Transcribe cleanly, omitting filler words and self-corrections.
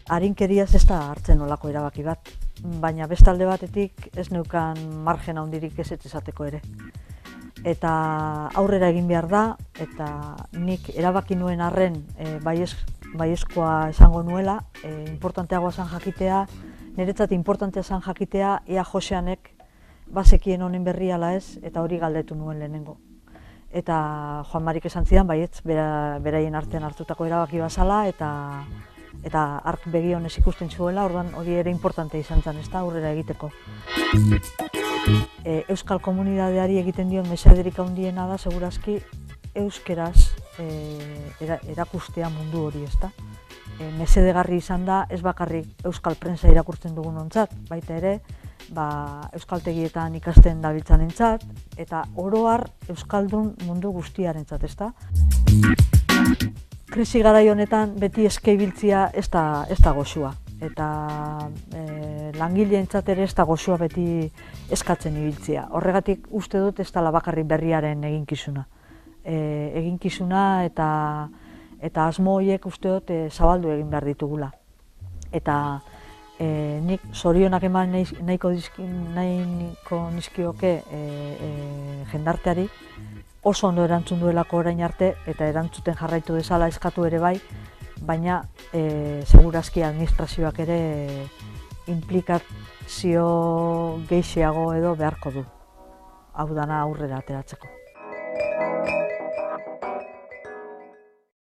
arinkeriaz ez da hartzen olako erabaki bat, baina beste alde batetik ez neukan margen handirik ez esateko ere. Eta aurrera egin behar da, eta nik erabaki nuen arren baiezkoa esango nuela, importanteagoa zan jakitea, niretzat importantea zan jakitea, ea Joseanek bazekien honen berri ala ez, eta hori galdetu nuen lehenengo. Eta Juan Marik esan zidan, baietz, beraien artean hartutako erabaki bazala, eta hark begi honez ikusten zuela, orduan hori ere importante izan zen, ez da, aurrera egiteko. Euskal komunidadeari egiten dion mesederik handiena da, segurazki, euskeraz erakustea mundu hori, ez da. Mesedegarri izan da, ez bakarrik euskal prensa irakurtzen dugun ontzat, baita ere, euskaltegietan ikasten dabiltzanentzat, eta oro har euskaldun mundu guztiarentzat, ez da. Krisi garai honetan beti eske ibiltzea ez da goxua, eta langileentzat ere ez da goxua beti eskatzen ibiltzea. Horregatik uste dut ez dela bakarrik berriaren eginkizuna. Eginkizuna eta asmo horiek uste dut zabaldu egin behar ditugula. Eta nik zorionak eman nahiko nizkioke jendarteari, oso ondo erantzun duelako orain arte, eta erantzuten jarraitu dezala eskatu ere bai, baina segurazki administrazioak ere implikazio gehiago edo beharko du, hau dana aurrera ateratzeko.